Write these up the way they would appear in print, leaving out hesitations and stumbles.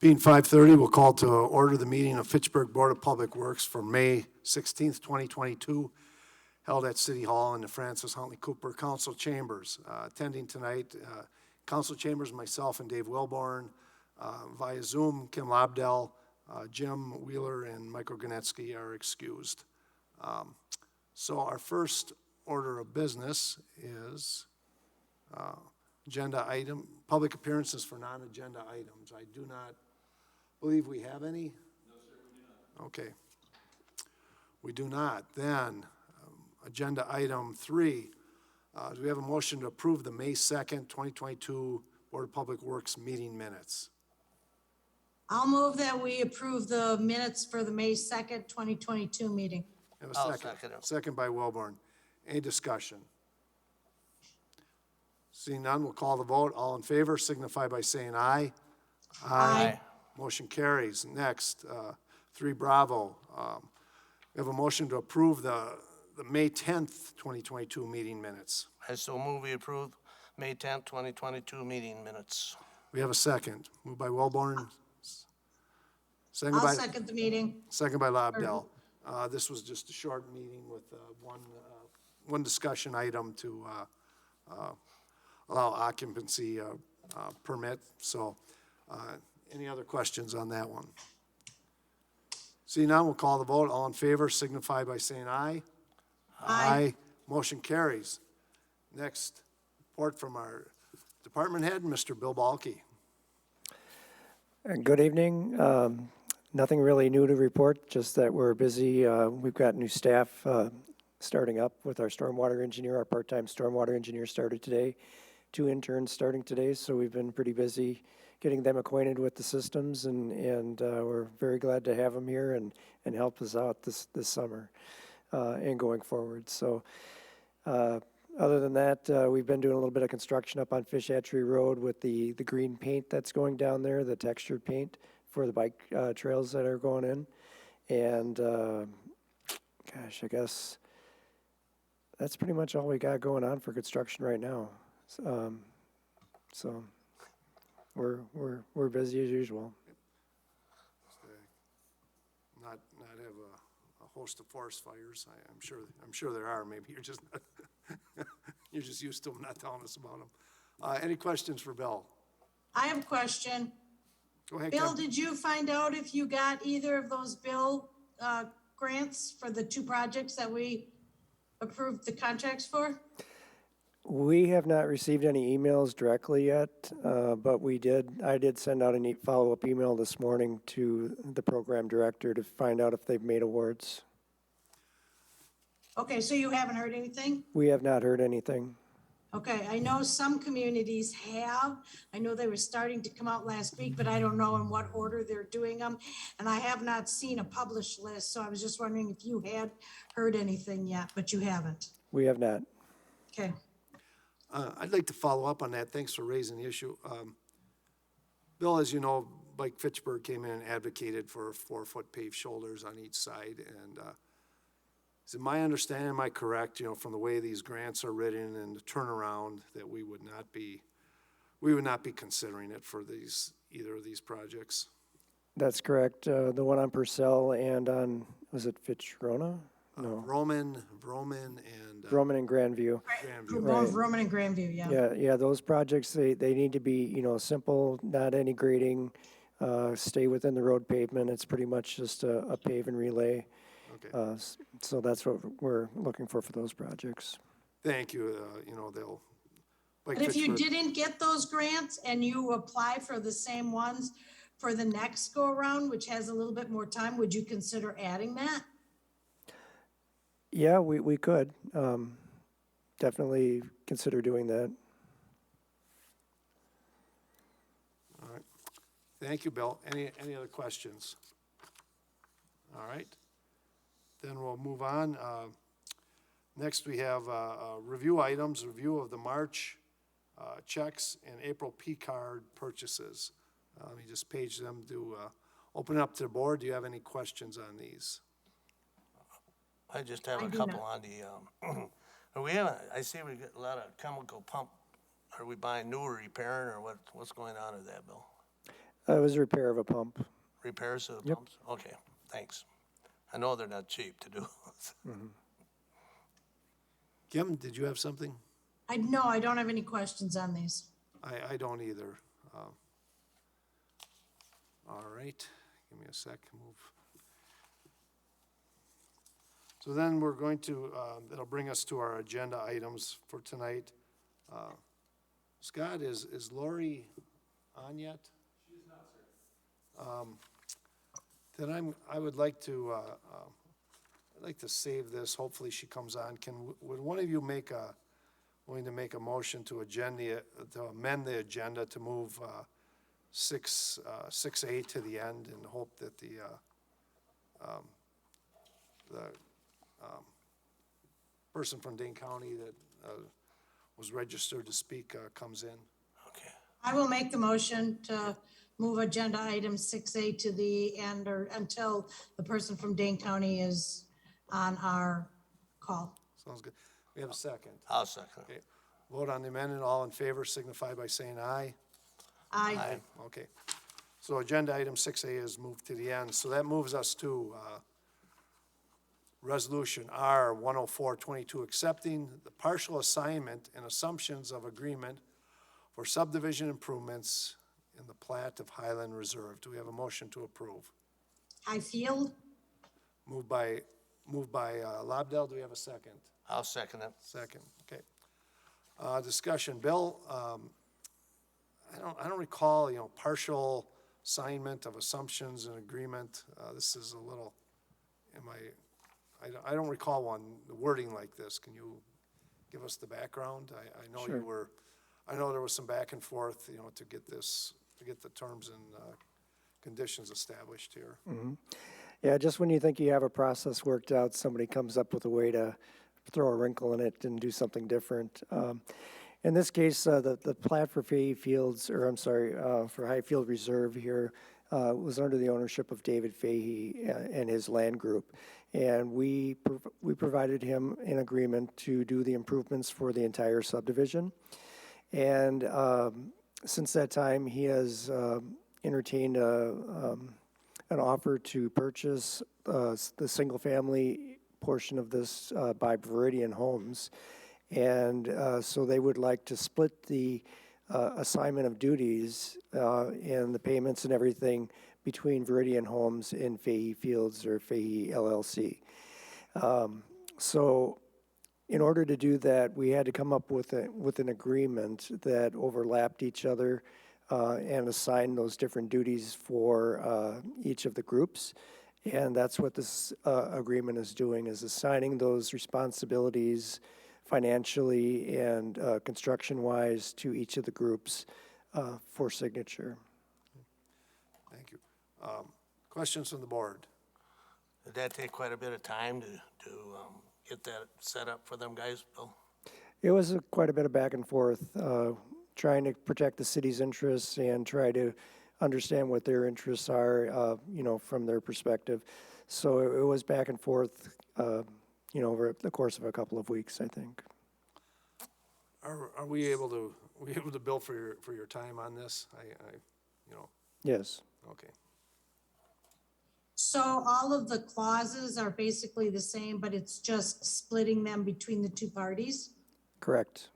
Being 5:30, we'll call to order the meeting of Fitchburg Board of Public Works for May 16th, 2022, held at City Hall in the Francis Huntley Cooper Council Chambers. Attending tonight, Council Chambers, myself and Dave Wilborn. Via Zoom, Kim Lobdell, Jim Wheeler, and Michael Ganetsky are excused. So our first order of business is agenda item, public appearances for non-agenda items. I do not believe we have any? No, sir, we do not. Okay. We do not. Then, agenda item 3, do we have a motion to approve the May 2nd, 2022 Board of Public Works meeting minutes? I'll move that we approve the minutes for the May 2nd, 2022 meeting. Have a second. Second by Wilborn. Any discussion? Seeing none, we'll call the vote. All in favor signify by saying aye. Aye. Motion carries. Next, 3 Bravo. We have a motion to approve the May 10th, 2022 meeting minutes. I so move we approve May 10th, 2022 meeting minutes. We have a second. Moved by Wilborn. I'll second the meeting. Second by Lobdell. This was just a short meeting with one discussion item to allow occupancy permit. So any other questions on that one? Seeing none, we'll call the vote. All in favor signify by saying aye. Aye. Motion carries. Next, report from our department head, Mr. Bill Balke. Good evening. Nothing really new to report, just that we're busy. We've got new staff starting up with our stormwater engineer. Our part-time stormwater engineer started today. 2 interns starting today, so we've been pretty busy getting them acquainted with the systems, and we're very glad to have them here and help us out this summer and going forward. So other than that, we've been doing a little bit of construction up on Fish Hatchery Road with the green paint that's going down there, the textured paint for the bike trails that are going in. And gosh, I guess that's pretty much all we got going on for construction right now. So we're busy as usual. Not have a host of forest fires. I'm sure there are. Maybe you're just not you're just used to them, not telling us about them. Any questions for Bill? I have a question. Go ahead, Bill, Kim. did you find out if you got either of those bill grants for the 2 projects that we approved the contracts for? We have not received any emails directly yet, but I did send out a follow-up email this morning to the program director to find out if they've made awards. Okay, so you haven't heard anything? We have not heard anything. Okay, I know some communities have. I know they were starting to come out last week, but I don't know in what order they're doing them. And I have not seen a published list, so I was just wondering if you had heard anything yet, but you haven't. We have not. Okay. I'd like to follow up on that. Thanks for raising the issue. Bill, as you know, Bike Fitchburg came in and advocated for 4-foot paved shoulders on each side. And is it my understanding, am I correct, from the way these grants are written and the turnaround, that we would not be considering it for either of these projects? That's correct. The one on Purcell and on, was it Fitch-Rona? No. Vroman and Vroman and Grandview. Grandview. Both Roman and Grandview, yeah. Yeah, those projects, they need to be, simple, not any grading, stay within the road pavement. It's pretty much just a pave and relay. Okay. So that's what we're looking for those projects. Thank you. They'll. Like But if you Fitchburg- didn't get those grants and you apply for the same ones for the next go around, which has a little bit more time, would you consider adding that? Yeah, we could definitely consider doing that. All right. Thank you, Bill. Any other questions? All right. Then we'll move on. Next, we have review items, review of the March checks and April P-card purchases. Let me just page them to open it up to the board. Do you have any questions on these? I just have I a do couple not. on the, I see we get a lot of chemical pump. Are we buying new or repairing, or what's going on with that, Bill? It was a repair of a pump. Repairs of the Yep. pumps? Okay, thanks. I know they're not cheap to do. Kim, did you have something? No, I don't have any questions on these. I don't either. All right, give me a sec, move. So then we're going to, that'll bring us to our agenda items for tonight. Scott, is Lori on yet? She's not, sir. Then I would like to, I'd like to save this, hopefully she comes on. Would one of you willing to make a motion to amend the agenda to move 6A to the end and hope that the person from Dane County that was registered to speak comes in? Okay, I will make the motion to move agenda item 6A to the end or until the person from Dane County is on our call. Sounds good. We have a second. I'll second. Okay. Vote on the amendment. All in favor signify by saying aye. Aye. Okay. So agenda item 6A is moved to the end. So that moves us to Resolution R 10422, accepting the partial assignment and assumptions of agreement for subdivision improvements in the plat of Highland Reserve. Do we have a motion to approve? Highfield? Moved by Lobdell. Do we have a second? I'll second it. Second, okay. Discussion, Bill, I don't recall, partial assignment of assumptions and agreement. This is a little, I don't recall the wording like this. Can you give us the background? I know Sure. I know there was some back and forth, to get the terms and conditions established here. Yeah, just when you think you have a process worked out, somebody comes up with a way to throw a wrinkle in it and do something different. In this case, the plat for Fahey Fields, or I'm sorry, for Highfield Reserve here, was under the ownership of David Fahey and his land group. And we provided him an agreement to do the improvements for the entire subdivision. And since that time, he has entertained an offer to purchase the single-family portion of this by Viridian Homes. And so they would like to split the assignment of duties and the payments and everything between Viridian Homes and Fahey Fields or Fahey LLC. So in order to do that, we had to come up with an agreement that overlapped each other and assign those different duties for each of the groups. And that's what this agreement is doing, is assigning those responsibilities financially and construction-wise to each of the groups for signature. Thank you. Questions from the board? Did that take quite a bit of time to get that set up for them guys, Bill? It was quite a bit of back and forth, trying to protect the city's interests and try to understand what their interests are, from their perspective. So it was back and forth, over the course of a couple of weeks, I think. Are we able to bill for your time on this? Yes. Okay. So all of the clauses are basically the same, but it's just splitting them between the two parties? Correct.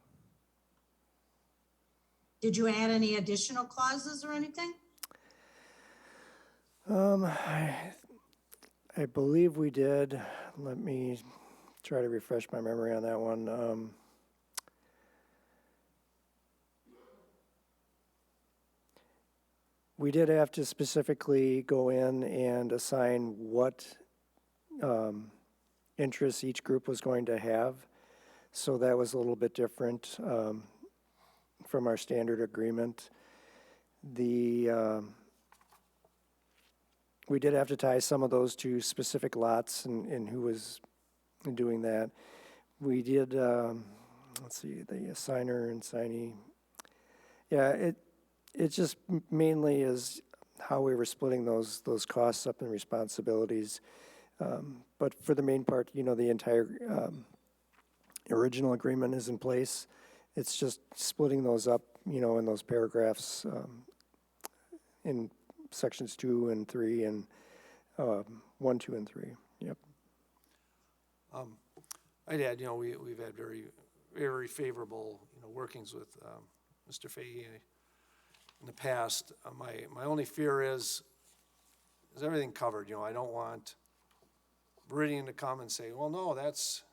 Did you add any additional clauses or anything? I believe we did. Let me try to refresh my memory on that one. We did have to specifically go in and assign what interests each group was going to have. So that was a little bit different from our standard agreement. We did have to tie some of those to specific lots and who was doing that. We did, let's see, the assigner and signee. Yeah, it just mainly is how we were splitting those costs up and responsibilities. But for the main part, the entire original agreement is in place. It's just splitting those up, in those paragraphs, in sections 2 and 3 and 1, 2, and 3. Yep. I'd add, we've had very, very favorable, workings with Mr. Fahey in the past. My only fear is everything covered? I don't want Meridian to come and say, well, no, that's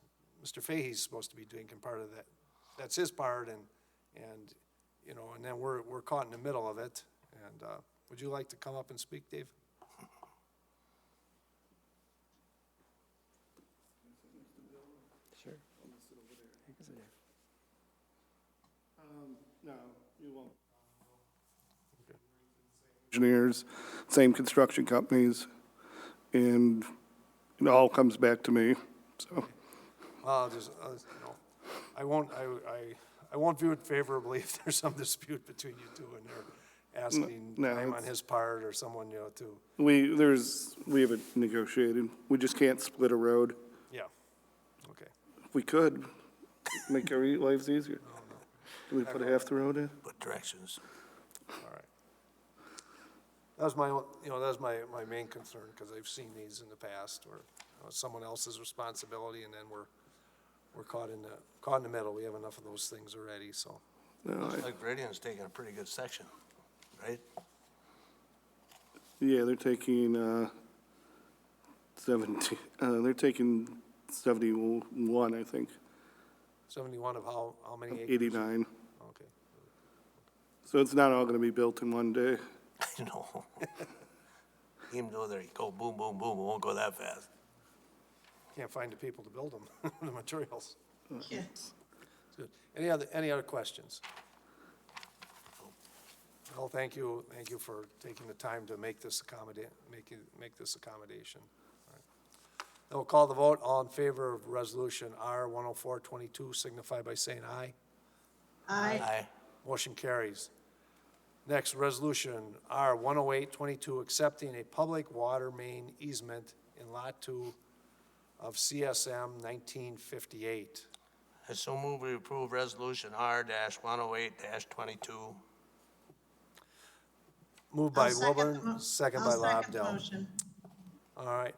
Mr. Fahey's supposed to be doing part of that. That's his part, and then we're caught in the middle of it. And would you like to come up and speak, Dave? Sure. No, you won't. Engineers, same construction companies, and it all comes back to me, so. Well, I won't view it favorably if there's some dispute between you two and they're asking No, time on it's- his part or someone, to, We have it negotiated. We just can't split a road. yeah, okay. If we could, make our lives easier. Can we put half the road in? What directions? All right. That was my main concern, because I've seen these in the past where it's someone else's responsibility, and then we're caught in the middle. We have enough of those things already, so. No, Like Meridian's taking a pretty good section, right? Yeah, they're taking, 71, I think, 71 of how many acres? 89. Okay. So it's not all gonna be built in one day. I know. Even though there you go, boom, boom, boom, it won't go that fast. Can't find the people to build them, the materials. Yeah. Good. Any other questions? Well, thank you for taking the time to make this make this accommodation. All right. Then we'll call the vote. All in favor of Resolution R 10422, signify by saying aye. Aye. Aye. Motion carries. Next, Resolution R 10822, accepting a public water main easement in Lot 2 of CSM 1958. I so move we approve Resolution R-108-22. Moved by I'll second the Wilburn, mo- second by I'll second the Lobdell. motion. All right,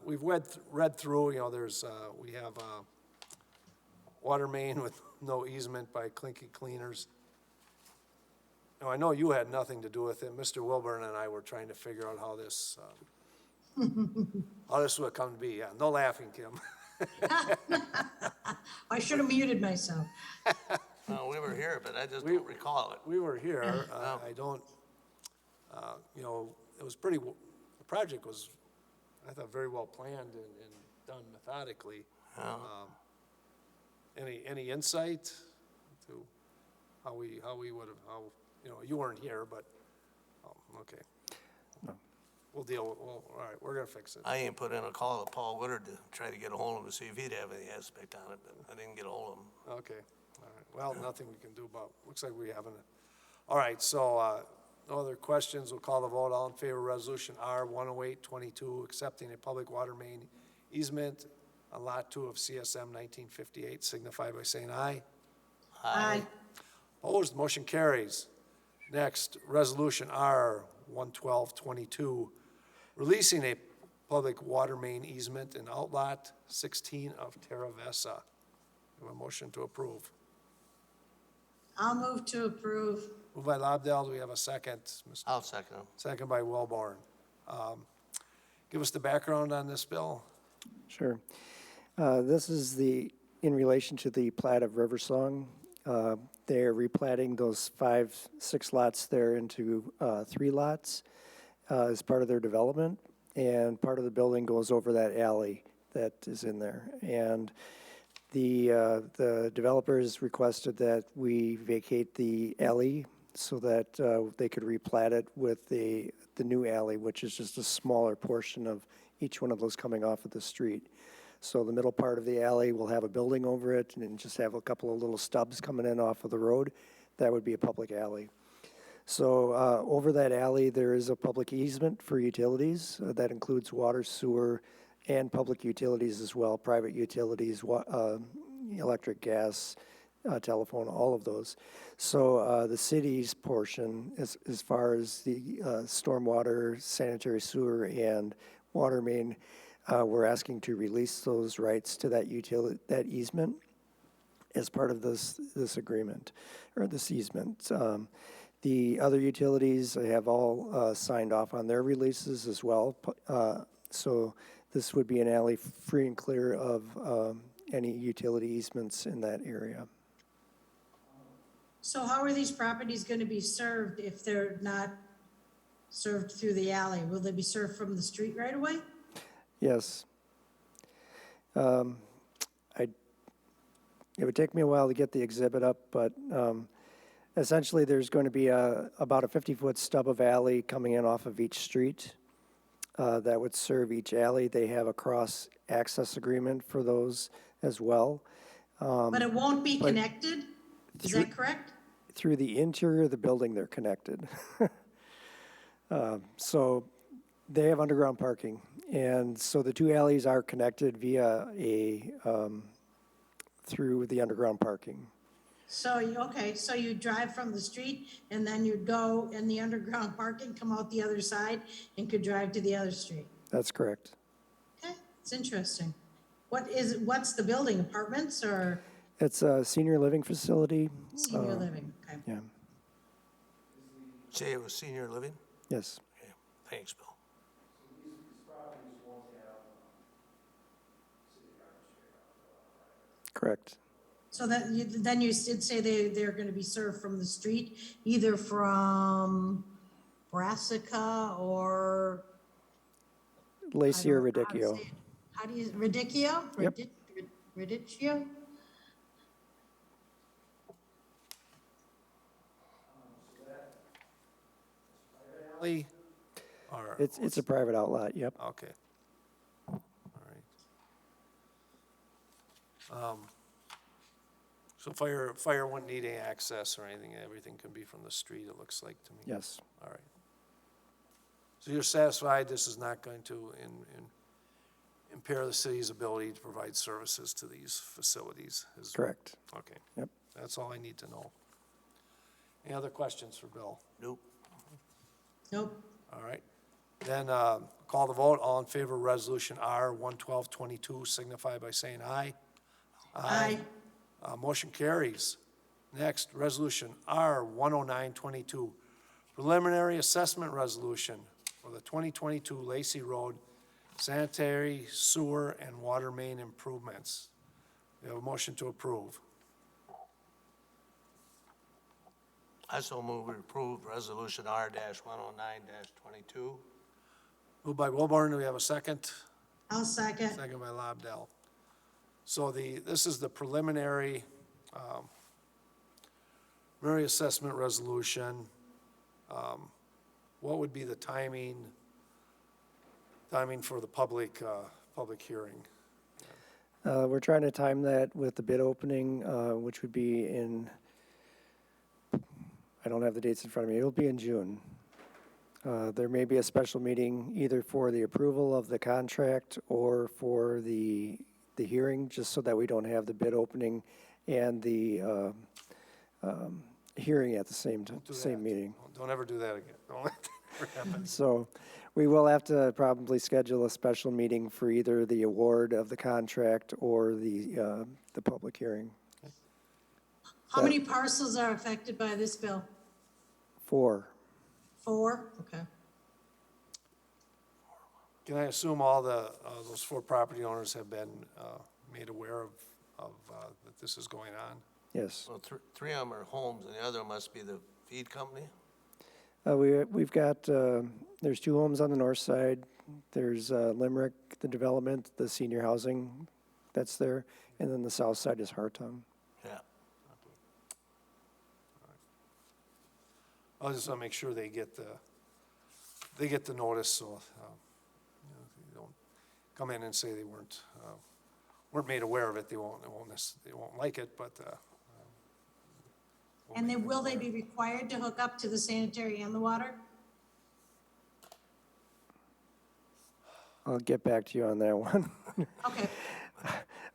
we've read through, there's, we have water main with no easement by Clinky Cleaners. Now, I know you had nothing to do with it. Mr. Wilburn and I were trying to figure out how this would come to be. Yeah, no laughing, Kim. I should have muted myself. Well, we were here, but I just don't recall it. We were here. I don't, it was the project was, I thought, very well planned and done methodically. Any insight to how we would have, you weren't here, but, okay. We'll deal, all right, we're gonna fix it. I ain't put in a call to Paul Woodard to try to get a hold of him to see if he'd have any aspect on it, but I didn't get a hold of him. Okay, all right, well, nothing we can do about, looks like we haven't. All right, so, no other questions, we'll call the vote. All in favor of Resolution R 10822, accepting a public water main easement on Lot 2 of CSM 1958, signify by saying aye. Aye. Opposed, motion carries. Next, Resolution R 11222, releasing a public water main easement in Outlot 16 of Terra Vesa. We have a motion to approve. I'll move to approve. Moved by Lobdell, do we have a second? I'll second him. Second by Wilborn. Give us the background on this bill. Sure. This is in relation to the plat of Riversong. They're replatting those 6 lots there into 3 lots as part of their development, and part of the building goes over that alley that is in there. And the developers requested that we vacate the alley so that they could replat it with the new alley, which is just a smaller portion of each one of those coming off of the street. So the middle part of the alley will have a building over it and just have a couple of little stubs coming in off of the road. That would be a public alley. So over that alley, there is a public easement for utilities. That includes water, sewer, and public utilities as well, private utilities, electric, gas, telephone, all of those. So the city's portion, as far as the stormwater, sanitary sewer, and water main, we're asking to release those rights to that that easement as part of this agreement, or this easement. The other utilities have all signed off on their releases as well. So this would be an alley free and clear of any utility easements in that area. So how are these properties going to be served if they're not served through the alley? Will they be served from the street right away? Yes. It would take me a while to get the exhibit up, but essentially there's going to be about a 50-foot stub of alley coming in off of each street that would serve each alley. They have a cross-access agreement for those as well. But it won't be connected? Is that correct? Through the interior of the building, they're connected. So they have underground parking. And so the two alleys are connected via through the underground parking. So, so you drive from the street and then you'd go in the underground parking, come out the other side and could drive to the other street? That's correct. Okay, it's interesting. What's the building, apartments or It's a senior living facility. senior living? Okay. Yeah, Say it was senior living? yes. Okay, thanks, Bill. Correct. So that, then you did say they're gonna be served from the street, either from Brassica or? Lacey or Radicchio. How do you, Radicchio? Yep. Radicchio? Alley, or, It's a private outlet, yep. okay. All right. So fire wouldn't need any access or anything, everything can be from the street, it looks like to me. Yes, All right. So you're satisfied this is not going to impair the city's ability to provide services to these facilities? correct. Okay. Yep. That's all I need to know. Any other questions for Bill? Nope. Nope. All right. Then call the vote. All in favor of Resolution R 11222 signify by saying aye. Aye. Motion carries. Next, Resolution R 10922, preliminary assessment resolution for the 2022 Lacey Road sanitary, sewer, and water main improvements. We have a motion to approve. I so move we approve Resolution R-109-22. Moved by Wilborn, do we have a second? I'll second. Second by Lobdell. So this is the preliminary assessment resolution. What would be the timing for the public hearing? We're trying to time that with the bid opening, which would be I don't have the dates in front of me, it'll be in June. There may be a special meeting either for the approval of the contract or for the hearing, just so that we don't have the bid opening and the hearing at the same meeting. Don't ever do that again. Don't let that ever happen. So we will have to probably schedule a special meeting for either the award of the contract or the public hearing. How many parcels are affected by this bill? 4. 4? Okay. Can I assume all those 4 property owners have been made aware of that this is going on? Yes. Well, three of them are homes, and the other must be the feed company? We've got, there's 2 homes on the north side. There's Limerick, the development, the senior housing that's there, and then the south side is Hartung. Yeah. I just want to make sure they get the notice, so they don't come in and say they weren't made aware of it. They won't like it, but. And then will they be required to hook up to the sanitary and the water? I'll get back to you on that one. Okay.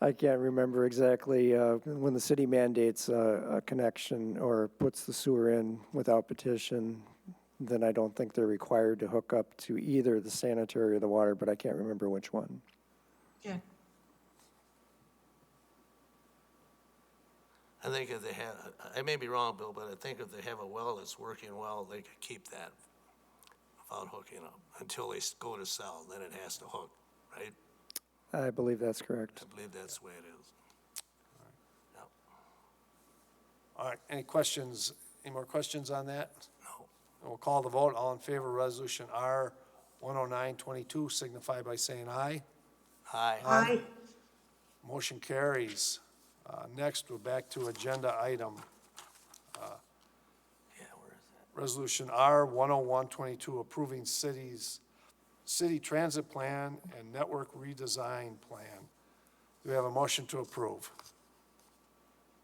I can't remember exactly, when the city mandates a connection or puts the sewer in without petition, then I don't think they're required to hook up to either the sanitary or the water, but I can't remember which one. Okay. I think if they have, I may be wrong, Bill, but I think if they have a well that's working well, they could keep that without hooking up until they go to sell, then it has to hook, right? I believe that's correct. I believe that's the way it is. Yep. All right, any questions, any more questions on that? No. We'll call the vote. All in favor of Resolution R 10922 signify by saying aye. Aye. Aye. Motion carries. Next, we're back to agenda item, Yeah, where is that? Resolution R 10122, approving city transit plan and network redesign plan. Do we have a motion to approve?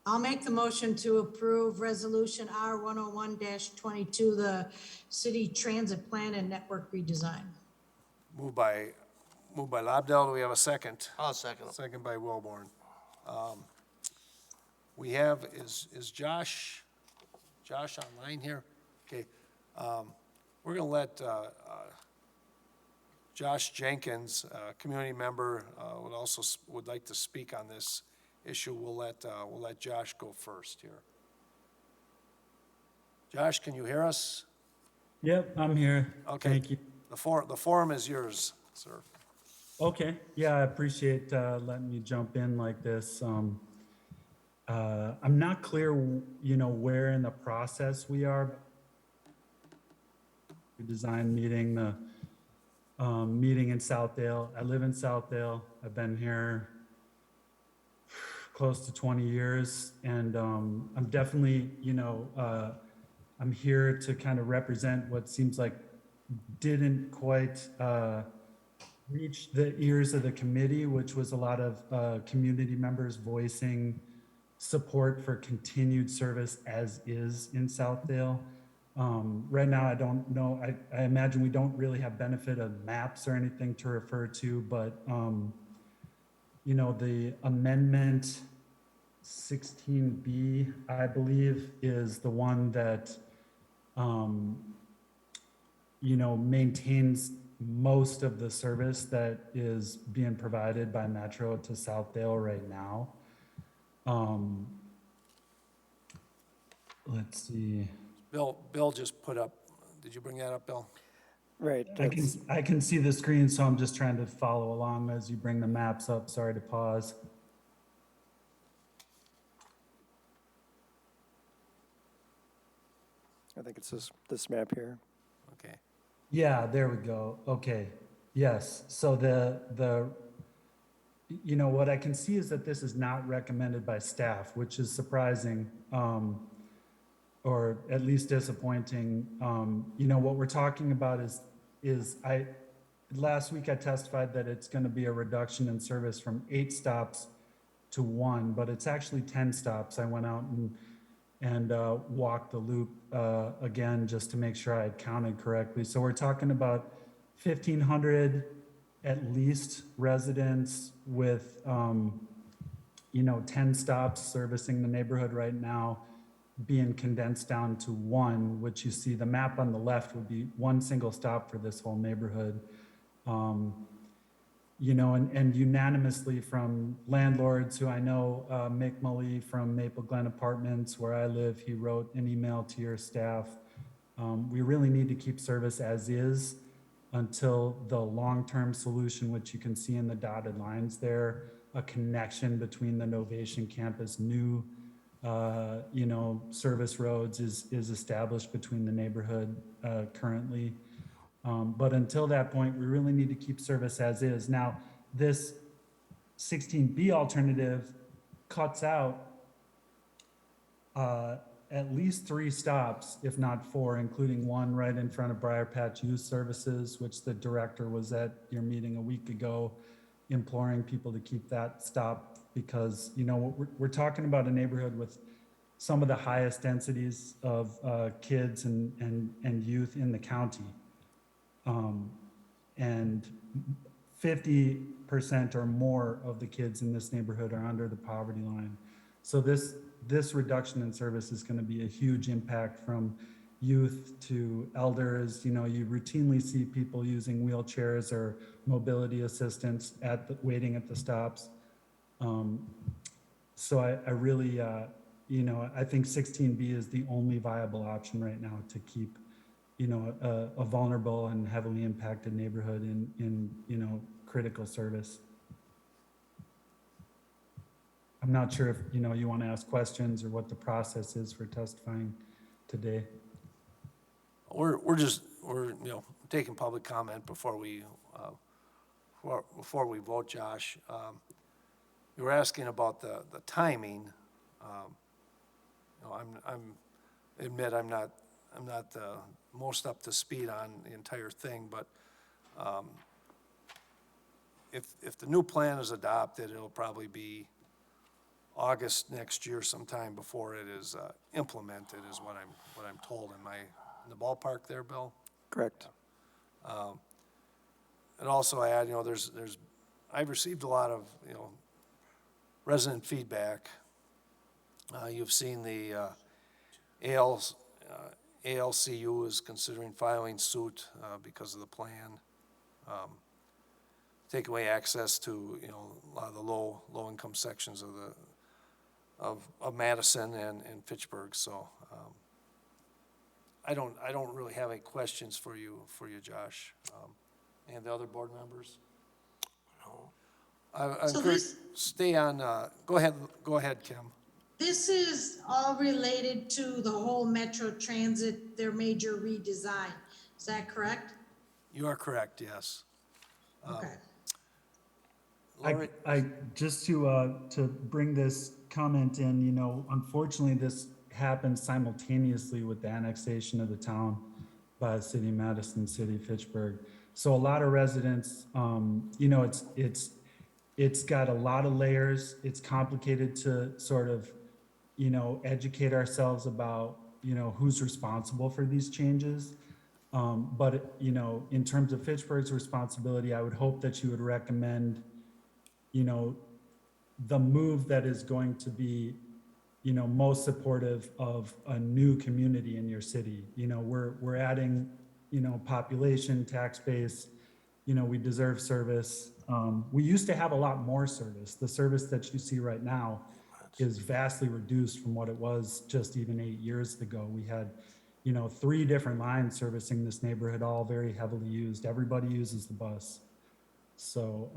I'll make the motion to approve Resolution R 101-22, the city transit plan and network redesign. Moved by Lobdell. Do we have a second? I'll second it. Second by Wilborn. We have, is Josh online here? Okay. We're going to let Josh Jenkins, community member, would like to speak on this issue. We'll let Josh go first here. Josh, can you hear us? Yep, I'm here. Okay. Thank you. The forum is yours, sir. Okay, yeah, I appreciate letting me jump in like this. I'm not clear, where in the process we are. Design meeting, the meeting in Southdale. I live in Southdale. I've been here close to 20 years, and I'm definitely, I'm here to kind of represent what seems like didn't quite reach the ears of the committee, which was a lot of community members voicing support for continued service as is in Southdale. Right now, I don't know, I imagine we don't really have benefit of maps or anything to refer to, but, the amendment 16B, I believe, is the one that, maintains most of the service that is being provided by Metro to Southdale right now. Let's see. Bill just put up, did you bring that up, Bill? Right. I can see the screen, so I'm just trying to follow along as you bring the maps up. Sorry to pause. I think it's this map here. Okay. Yeah, there we go. Okay. Yes. So what I can see is that this is not recommended by staff, which is surprising, or at least disappointing. What we're talking about is last week I testified that it's going to be a reduction in service from 8 stops to 1, but it's actually 10 stops. I went out and walked the loop again just to make sure I had counted correctly. So we're talking about 1,500 at least residents with 10 stops servicing the neighborhood right now, being condensed down to 1, which you see the map on the left would be 1 single stop for this whole neighborhood. And unanimously from landlords who I know, Mick Mully from Maple Glen Apartments, where I live, he wrote an email to your staff. We really need to keep service as is until the long-term solution, which you can see in the dotted lines there, a connection between the Novation campus, new, service roads is established between the neighborhood currently. But until that point, we really need to keep service as is. Now, this 16B alternative cuts out at least 3 stops, if not 4, including 1 right in front of Briar Patch Youth Services, which the director was at your meeting a week ago, imploring people to keep that stop because, we're talking about a neighborhood with some of the highest densities of kids and youth in the county. And 50% or more of the kids in this neighborhood are under the poverty line. So this reduction in service is going to be a huge impact from youth to elders. You know, you routinely see people using wheelchairs or mobility assistants waiting at the stops. So I really, you know, I think 16B is the only viable option right now to keep, you know, a vulnerable and heavily impacted neighborhood in, you know, critical service. I'm not sure if, you know, you want to ask questions or what the process is for testifying today. We're you know, taking public comment before we vote, Josh. You were asking about the timing. You know, I'm not the most up to speed on the entire thing, but if the new plan is adopted, it'll probably be August next year sometime before it is implemented, is what I'm told. In the ballpark there, Bill? Correct. And also add, you know, I've received a lot of, you know, resident feedback. You've seen the ALCU is considering filing suit because of the plan. Take away access to, you know, a lot of the low-income sections of Madison and Fitchburg. So I don't really have any questions for you, Josh. And the other board members? No. I So encourage, this- stay on, go ahead, Kim. This is all related to the whole Metro Transit, their major redesign. Is that correct? You are correct, yes. Okay. Lori? I just to bring this comment in, you know, unfortunately, this happened simultaneously with the annexation of the town by the city of Madison, city of Fitchburg. So a lot of residents, you know, it's got a lot of layers. It's complicated to sort of, you know, educate ourselves about, you know, who's responsible for these changes. But, you know, in terms of Fitchburg's responsibility, I would hope that you would recommend, you know, the move that is going to be, you know, most supportive of a new community in your city. You know, we're adding, you know, population, tax base, you know, we deserve service. We used to have a lot more service. The service that you see right now is vastly reduced from what it was just even 8 years ago. We had, you know, 3 different lines servicing this neighborhood, all very heavily used. Everybody uses the bus. So,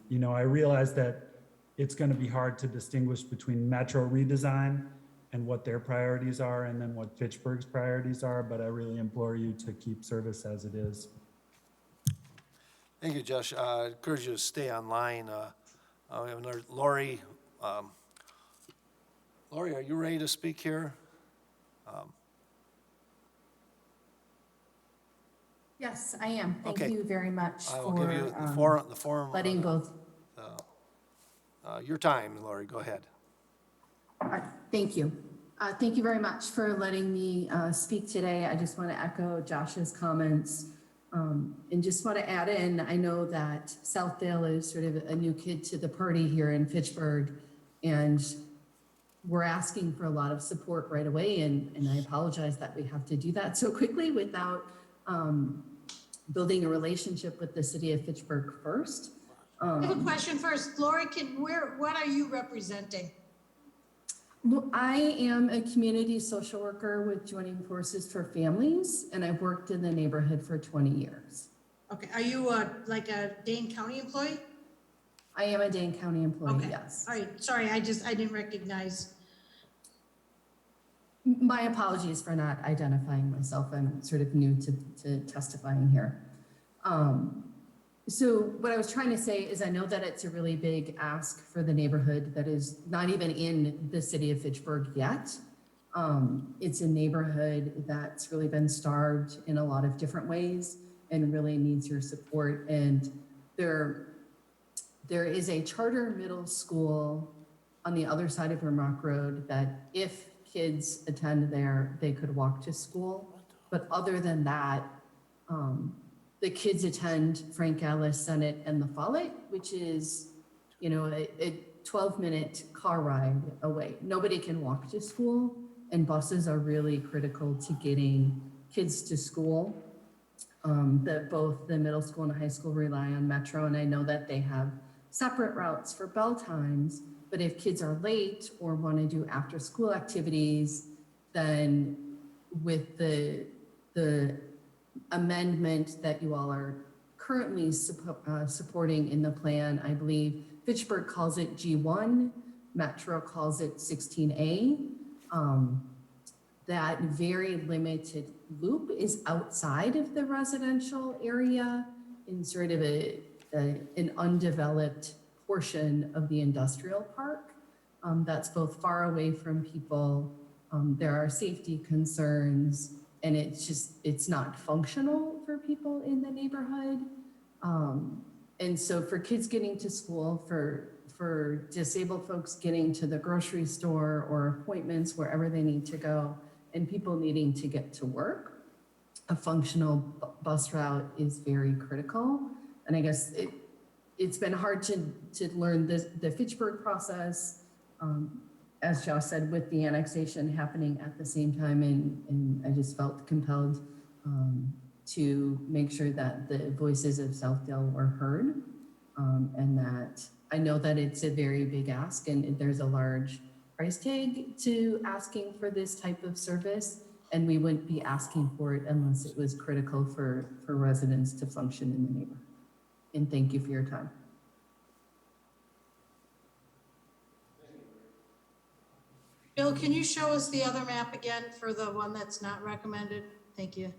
you know, I realize that it's going to be hard to distinguish between Metro redesign and what their priorities are and then what Fitchburg's priorities are, but I really implore you to keep service as it is. Thank you, Josh. I encourage you to stay online. We have another, Lori. Lori, are you ready to speak here? Yes, I am. Thank Okay. you very much I will give you for the forum, letting both. your time, Lori, go ahead. Thank you. Thank you very much for letting me speak today. I just want to echo Josh's comments and just want to add in, I know that Southdale is sort of a new kid to the party here in Fitchburg, and we're asking for a lot of support right away. And I apologize that we have to do that so quickly without building a relationship with the city of Fitchburg first. I have a question first. Lori, what are you representing? Well, I am a community social worker with Joining Forces for Families, and I've worked in the neighborhood for 20 years. Okay, are you like a Dane County employee? I am a Dane County employee, Okay. yes. All right, sorry, I didn't recognize. My apologies for not identifying myself. I'm sort of new to testifying here. So what I was trying to say is I know that it's a really big ask for the neighborhood that is not even in the city of Fitchburg yet. It's a neighborhood that's really been starved in a lot of different ways and really needs your support. And there is a charter middle school on the other side of Vermont Road that if kids attend there, they could walk to school. But other than that, the kids attend Frank Alice, Senate, and the Follett, which is, you know, a 12-minute car ride away. Nobody can walk to school, and buses are really critical to getting kids to school. That both the middle school and high school rely on Metro, and I know that they have separate routes for bell times, but if kids are late or want to do after-school activities, then with the amendment that you all are currently supporting in the plan, I believe Fitchburg calls it G1, Metro calls it 16A. That very limited loop is outside of the residential area in sort of an undeveloped portion of the industrial park. That's both far away from people. There are safety concerns, and it's not functional for people in the neighborhood. And so for kids getting to school, for disabled folks getting to the grocery store or appointments, wherever they need to go, and people needing to get to work, a functional bus route is very critical. And I guess it's been hard to learn the Fitchburg process, as Josh said, with the annexation happening at the same time, and I just felt compelled to make sure that the voices of Southdale were heard, and that I know that it's a very big ask, and there's a large price tag to asking for this type of service, and we wouldn't be asking for it unless it was critical for residents to function in the neighborhood. And thank you for your time. Bill, can you show us the other map again for the one that's not recommended? Thank you.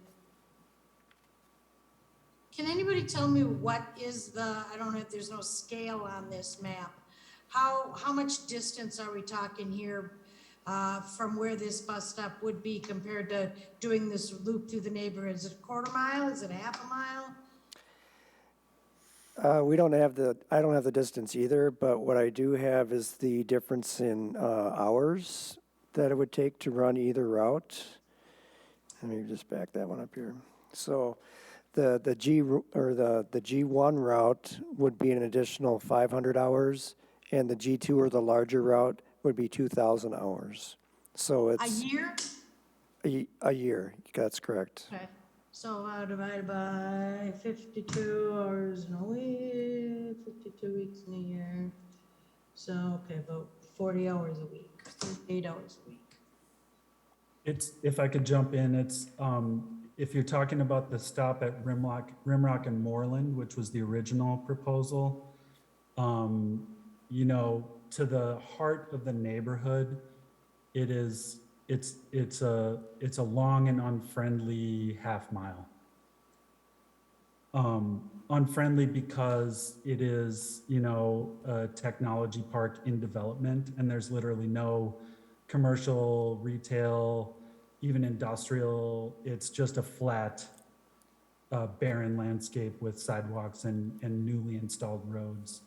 Can anybody tell me what is I don't know if there's no scale on this map. How much distance are we talking here from where this bus stop would be compared to doing this loop through the neighborhood? Is it a quarter mile? Is it half a mile? I don't have the distance either, but what I do have is the difference in hours that it would take to run either route. Let me just back that one up here. So the G1 route would be an additional 500 hours, and the G2 or the larger route would be 2,000 hours. So A it's year? a year. That's correct. Okay. So divided by 52 hours in a week, 52 weeks in a year. So, okay, about 40 hours a week, 8 hours a week. It's, if I could jump in, it's, if you're talking about the stop at Rimrock and Moreland, which was the original proposal, you know, to the heart of the neighborhood, it's a long and unfriendly half mile. Unfriendly because it is, you know, a technology park in development, and there's literally no commercial, retail, even industrial. It's just a flat, barren landscape with sidewalks and newly installed roads.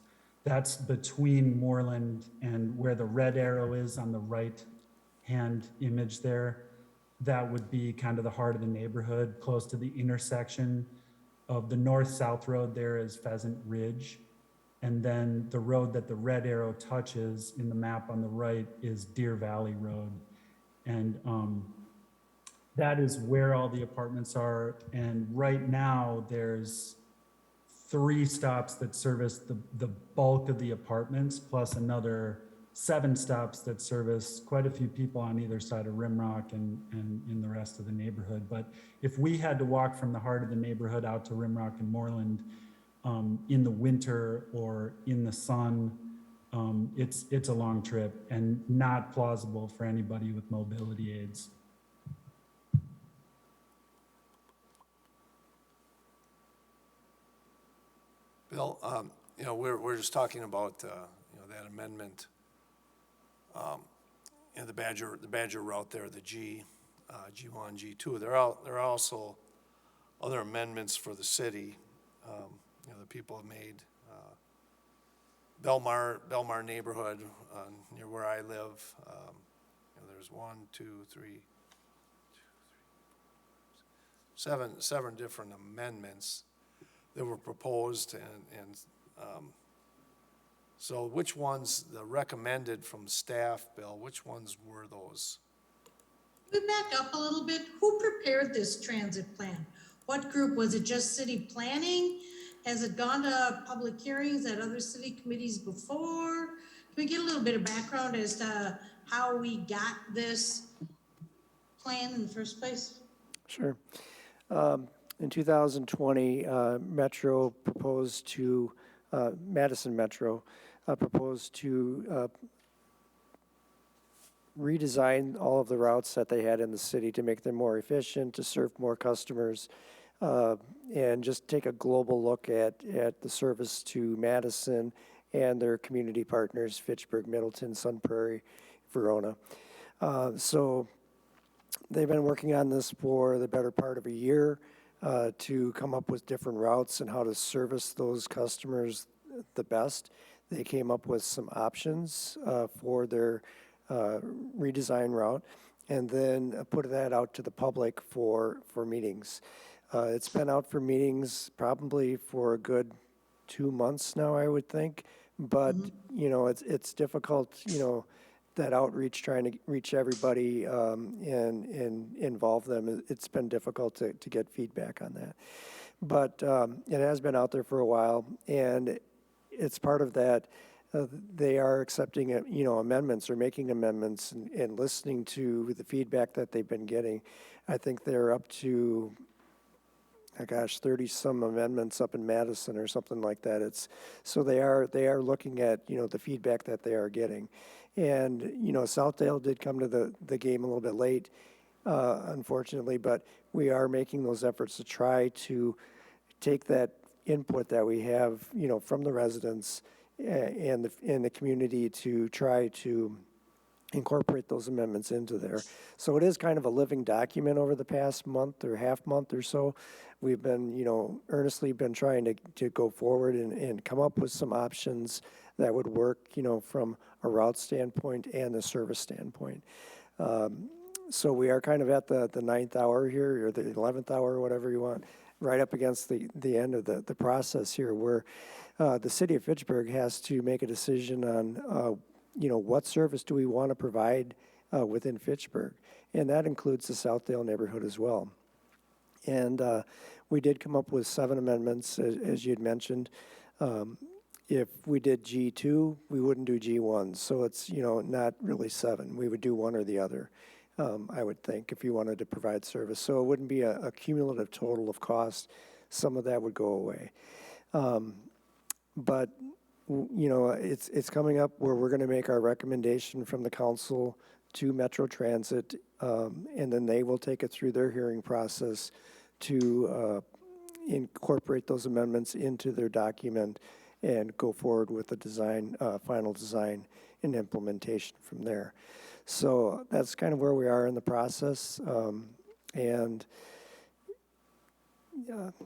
That's between Moreland and where the red arrow is on the right hand image there. That would be kind of the heart of the neighborhood, close to the intersection of the north-south road. There is Pheasant Ridge. And then the road that the red arrow touches in the map on the right is Deer Valley Road. And that is where all the apartments are. And right now there's 3 stops that service the bulk of the apartments, plus another 7 stops that service quite a few people on either side of Rimrock and in the rest of the neighborhood. But if we had to walk from the heart of the neighborhood out to Rimrock and Moreland in the winter or in the sun, it's a long trip and not plausible for anybody with mobility aids. Bill, you know, we're just talking about, you know, that amendment, you know, the Badger route there, the G1, G2. There are also other amendments for the city, you know, that people have made. Belmar neighborhood, near where I live, you know, there's 7 different amendments that were proposed, and so which ones, the recommended from staff, Bill, which ones were those? We back up a little bit. Who prepared this transit plan? What group? Was it just city planning? Has it gone to public hearings at other city committees before? Can we get a little bit of background as to how we got this plan in the first place? Sure. In 2020, Metro proposed to, Madison Metro proposed to redesign all of the routes that they had in the city to make them more efficient, to serve more customers, and just take a global look at the service to Madison and their community partners, Fitchburg, Middleton, Sun Prairie, Verona. So they've been working on this for the better part of a year to come up with different routes and how to service those customers the best. They came up with some options for their redesign route, and then put that out to the public for meetings. It's been out for meetings probably for a good 2 months now, I would think, but, you know, it's difficult, you know, that outreach, trying to reach everybody and involve them. It's been difficult to get feedback on that. But it has been out there for a while, and it's part of that. They are accepting, you know, amendments or making amendments and listening to the feedback that they've been getting. I think they're up to, 30-some amendments up in Madison or something like that. So they are looking at, you know, the feedback that they are getting. And, you know, Southdale did come to the game a little bit late, unfortunately, but we are making those efforts to try to take that input that we have, you know, from the residents and the community to try to incorporate those amendments into there. So it is kind of a living document over the past month or half month or so. We've been, you know, earnestly been trying to go forward and come up with some options that would work, you know, from a route standpoint and the service standpoint. So we are kind of at the ninth hour here, or the 11th hour, or whatever you want, right up against the end of the process here, where the city of Fitchburg has to make a decision on, you know, what service do we want to provide within Fitchburg, and that includes the Southdale neighborhood as well. And we did come up with 7 amendments, as you had mentioned. If we did G2, we wouldn't do G1, so it's, you know, not really 7. We would do one or the other, I would think, if you wanted to provide service. So it wouldn't be a cumulative total of cost. Some of that would go away. But, you know, it's coming up where we're going to make our recommendation from the council to Metro Transit, and then they will take it through their hearing process to incorporate those amendments into their document and go forward with the design, final design and implementation from there. So that's kind of where we are in the process. And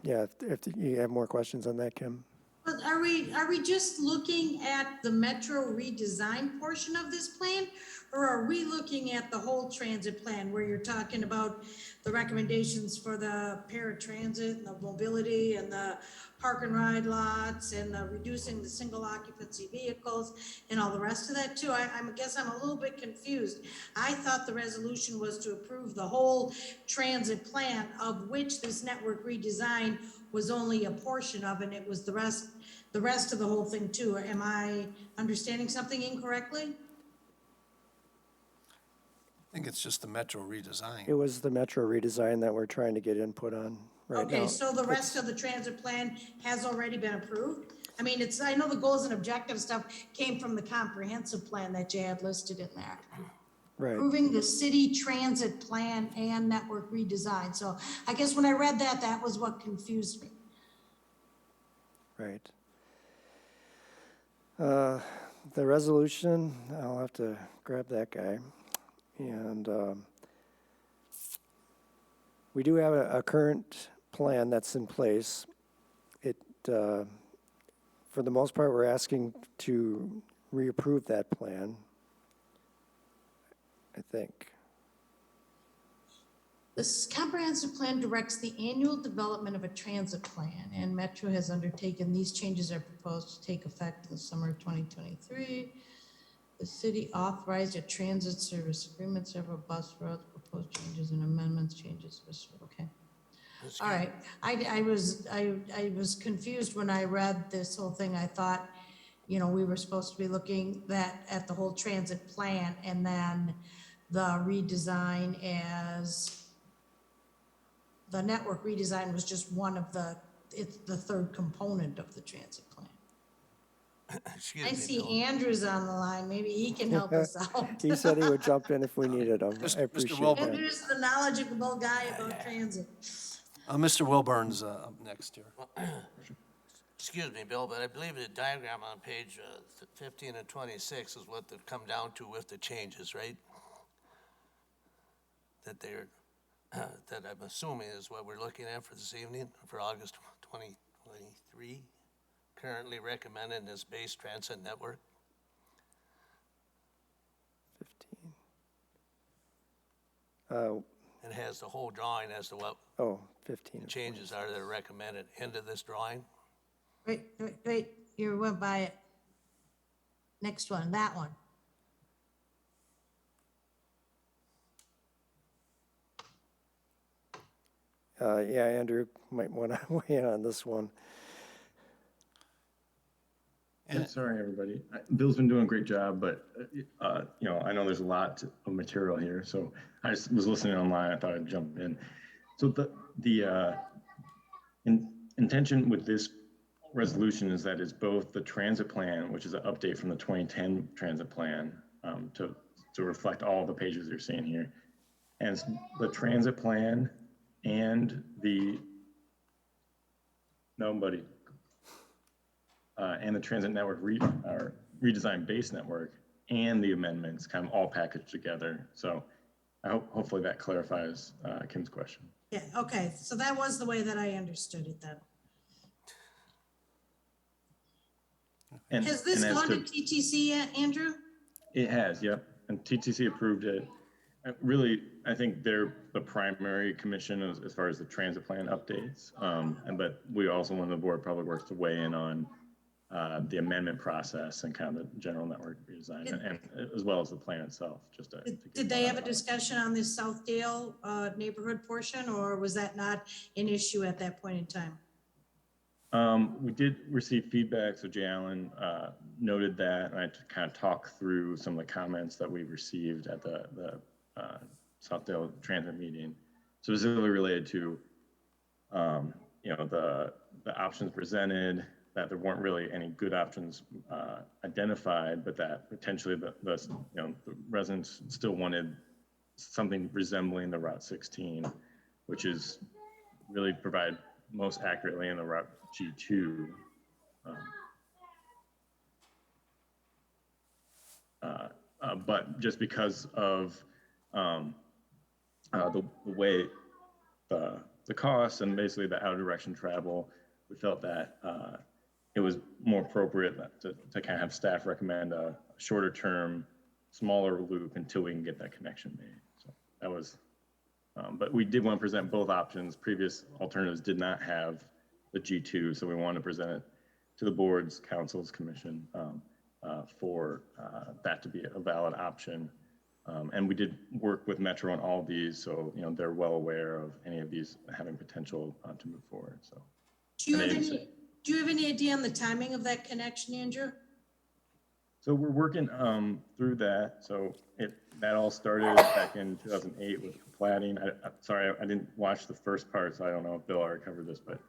yeah, if you have more questions on that, Kim. But are we just looking at the Metro redesign portion of this plan? Or are we looking at the whole transit plan where you're talking about the recommendations for the paratransit and the mobility and the park and ride lots and the reducing the single occupancy vehicles and all the rest of that too? I guess I'm a little bit confused. I thought the resolution was to approve the whole transit plan, of which this network redesign was only a portion of, and it was the rest of the whole thing too. Am I understanding something incorrectly? I think it's just the Metro redesign. It was the Metro redesign that we're trying to get input on right now. Okay, so the rest of the transit plan has already been approved? I mean, I know the goals and objective stuff came from the comprehensive plan that you had listed in there. Right. Approving the city transit plan and network redesign. So I guess when I read that, that was what confused me. Right. The resolution, I'll have to grab that guy. And we do have a current plan that's in place. For the most part, we're asking to reapprove that plan, I think. This comprehensive plan directs the annual development of a transit plan, and Metro has undertaken, these changes are proposed to take effect in the summer of 2023. The city authorized a transit service agreement, several bus routes, proposed changes and amendments, changes, okay. All right, I was confused when I read this whole thing. I thought, you know, we were supposed to be looking at the whole transit plan and then the redesign as, the network redesign was just one of it's the third component of the transit plan. Excuse I me, see Bill. Andrew's on the line, maybe he can help us out. He said he would jump in if we needed him. I appreciate Wilbur. that. Andrew's the knowledgeable guy about transit. Mr. Wilburn's up next here. Excuse me, Bill, but I believe the diagram on page 15 and 26 is what they've come down to with the changes, right? That they're, that I'm assuming is what we're looking at for this evening, for August 2023. Currently recommended this base transit network. 15. It has the whole drawing as to what 15. changes are that are recommended into this drawing. Wait, you went by it. Next one, that one. Yeah, Andrew might want to weigh in on this one. Yeah, sorry, everybody. Bill's been doing a great job, but, you know, I know there's a lot of material here, so I just was listening online. I thought I'd jump in. So the intention with this resolution is that it's both the transit plan, which is an update from the 2010 transit plan, to reflect all the pages you're seeing here, and the transit plan and the, no, buddy. And the transit network redesign base network and the amendments kind of all packaged together. So I hopefully that clarifies Kim's question. Yeah, okay, so that was the way that I understood it then. And, Has this and as gone to TTC yet, Andrew? It has, yep. And TTC approved it. Really, I think they're the primary commission as far as the transit plan updates. But we also want the Board of Public Works to weigh in on the amendment process and kind of the general network redesign, and as well as the plan itself. Just to Did they have a discussion on this Southdale neighborhood portion, or was that not an issue at that point in time? We did receive feedback, so Jay Allen noted that, and I kind of talked through some of the comments that we received at the Southdale Transit meeting, specifically related to, you know, the options presented, that there weren't really any good options identified, but that potentially the you know, the residents still wanted something resembling the Route 16, which is really provide most accurately in the Route G2. But just because of the way the costs and basically the out of direction travel, we felt that it was more appropriate to kind of have staff recommend a shorter term, smaller loop until we can get that connection made. So that was, but we did want to present both options. Previous alternatives did not have the G2, so we wanted to present it to the boards, councils, commission for that to be a valid option. And we did work with Metro on all these, so you know they're well aware of any of these having potential to move forward. So, do you have any idea on the timing of that connection, Andrew? So we're working through that. So that all started back in 2008 with plating. Sorry, I didn't watch the first part, so I don't know if Bill already covered this, but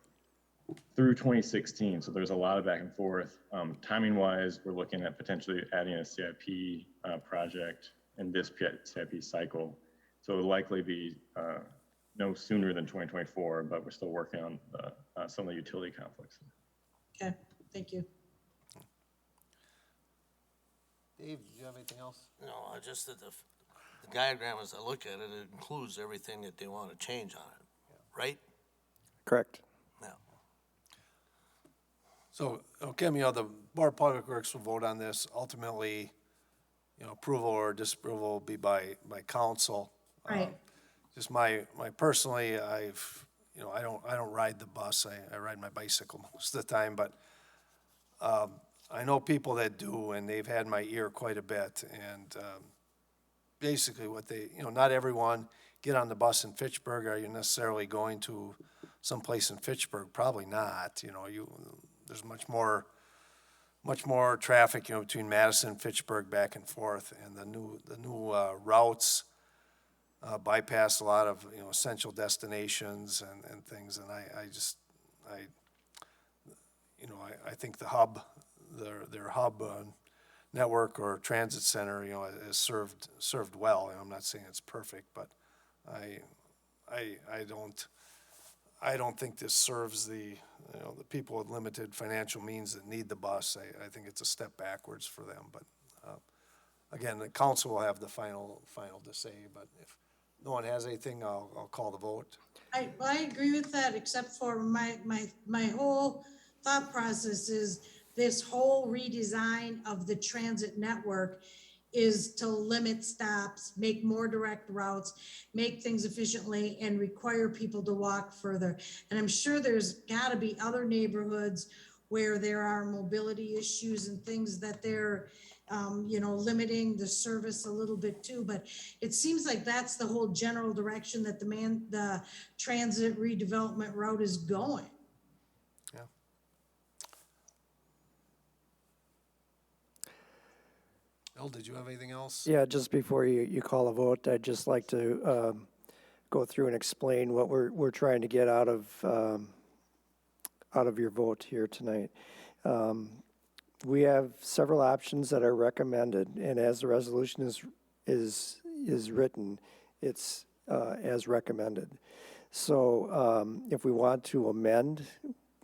through 2016. So there's a lot of back and forth. Timing wise, we're looking at potentially adding a CIP project in this CIP cycle. So it'll likely be no sooner than 2024, but we're still working on some of the utility conflicts. Okay, thank you. Dave, do you have anything else? No, just that the diagram, as I look at it, it includes everything that they want to change on it, right? Correct. Yeah. So, Kim, you know, the Board of Public Works will vote on this. Ultimately, you know, approval or disapproval will be by council. Right. just my personally, I don't ride the bus. I ride my bicycle most of the time, but I know people that do, and they've had my ear quite a bit. And basically what they, not everyone get on the bus in Fitchburg. Are you necessarily going to someplace in Fitchburg? Probably not. There's much more traffic, between Madison and Fitchburg back and forth. And the new routes bypass a lot of, essential destinations and things. And I think the hub, their hub network or transit center, has served well. I'm not saying it's perfect, but I don't think this serves the people with limited financial means that need the bus. I think it's a step backwards for them. But again, the council will have the final to say. But if no one has anything, I'll call the vote. I agree with that, except for my whole thought process is this whole redesign of the transit network is to limit stops, make more direct routes, make things efficiently, and require people to walk further. And I'm sure there's gotta be other neighborhoods where there are mobility issues and things that they're, limiting the service a little bit too. But it seems like that's the whole general direction that the transit redevelopment route is going. Yeah. Bill, did you have anything else? Yeah, just before you call a vote, I'd just like to go through and explain what we're trying to get out of your vote here tonight. We have several options that are recommended, and as the resolution is written, it's as recommended. So if we want to amend,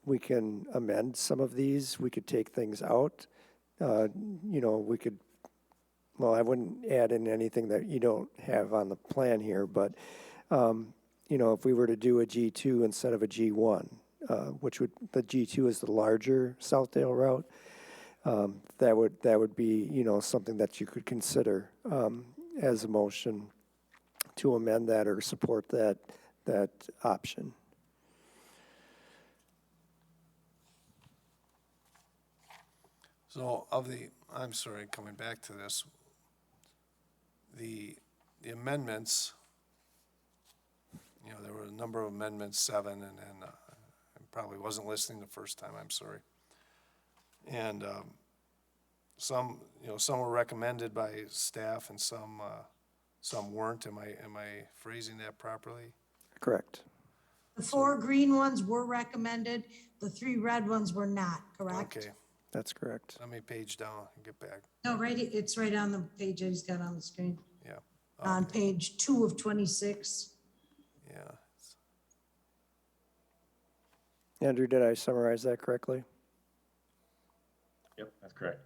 we can amend some of these. We could take things out. We could. Well, I wouldn't add in anything that you don't have on the plan here, but if we were to do a G2 instead of a G1, the G2 is the larger Southdale route. That would be, something that you could consider as a motion to amend that or support that option. So I'm sorry, coming back to this, the amendments, there were a number of amendments, 7, and I probably wasn't listening the first time, I'm sorry. And some were recommended by staff and some weren't. Am I phrasing that properly? Correct. The 4 green ones were recommended, the 3 red ones were not, correct? Okay, That's correct. let me page down and get back. No, it's right on the page I just got on the screen. Yeah, On page 2 of 26. yeah. Andrew, did I summarize that correctly? Yep, that's correct.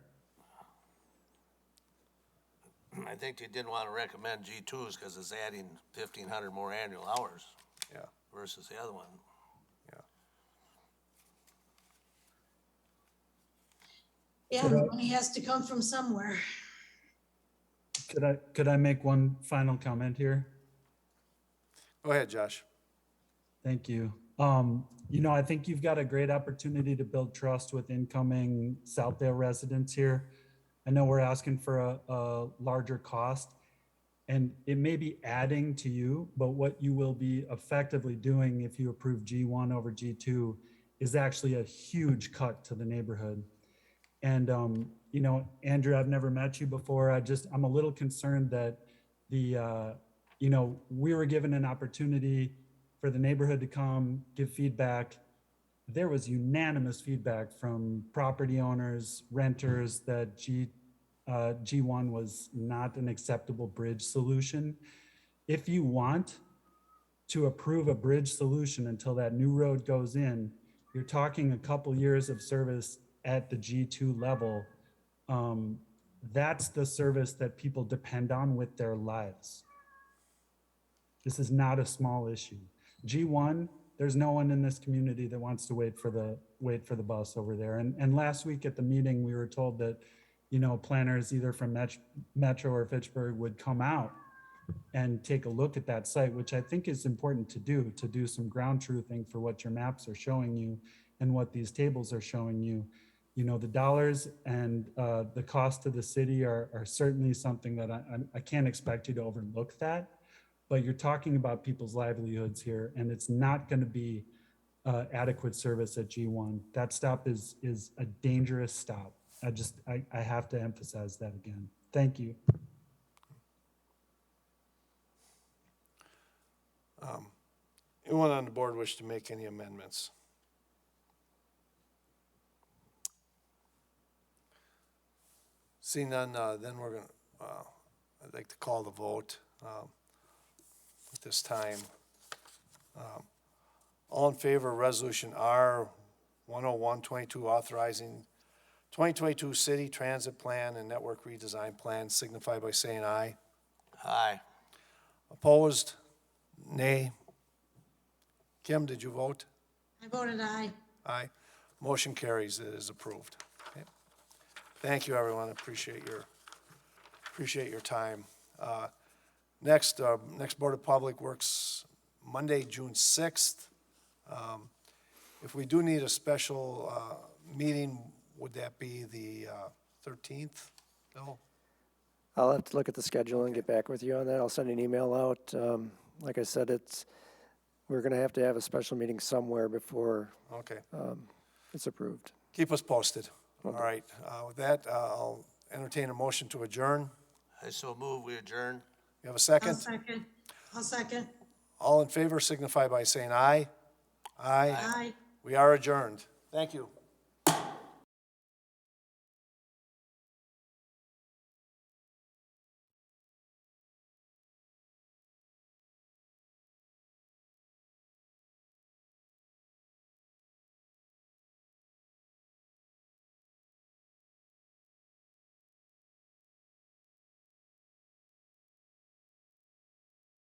I think you didn't want to recommend G2s because it's adding 1,500 more annual hours Yeah, versus the other one. Yeah, the money has to come from somewhere. Could I make one final comment here? Go ahead, Josh. Thank you. I think you've got a great opportunity to build trust with incoming Southdale residents here. I know we're asking for a larger cost, and it may be adding to you, but what you will be effectively doing if you approve G1 over G2 is actually a huge cut to the neighborhood. And, Andrew, I've never met you before. I'm a little concerned that we were given an opportunity for the neighborhood to come, give feedback. There was unanimous feedback from property owners, renters, that G1 was not an acceptable bridge solution. If you want to approve a bridge solution until that new road goes in, you're talking a couple years of service at the G2 level. That's the service that people depend on with their lives. This is not a small issue. G1, there's no one in this community that wants to wait for the bus over there. And last week at the meeting, we were told that, planners either from Metro or Fitchburg would come out and take a look at that site, which I think is important to do some ground truthing for what your maps are showing you and what these tables are showing you. You know, the dollars and the cost to the city are certainly something that I can't expect you to overlook that, but you're talking about people's livelihoods here, and it's not going to be adequate service at G1. That stop is a dangerous stop. I have to emphasize that again. Thank you. Anyone on the board wish to make any amendments? Seeing none, then we're going to, I'd like to call the vote at this time. All in favor of Resolution R 10122 authorizing 2022 City Transit Plan and Network Redesign Plan signify by saying aye. Aye. Opposed? Nay. Kim, did you vote? I voted aye. Aye. Motion carries. It is approved. Okay. Thank you, everyone. Appreciate your time. Next Board of Public Works, Monday, June 6th. If we do need a special meeting, would that be the 13th? No? I'll have to look at the schedule and get back with you on that. I'll send an email out. Like I said, we're going to have a special meeting somewhere before Okay. it's approved. Keep us posted. All right. With that, I'll entertain a motion to adjourn. I so move, we adjourn. You have a second? I'll second. All in favor signify by saying aye. Aye. Aye. We are adjourned. Thank you.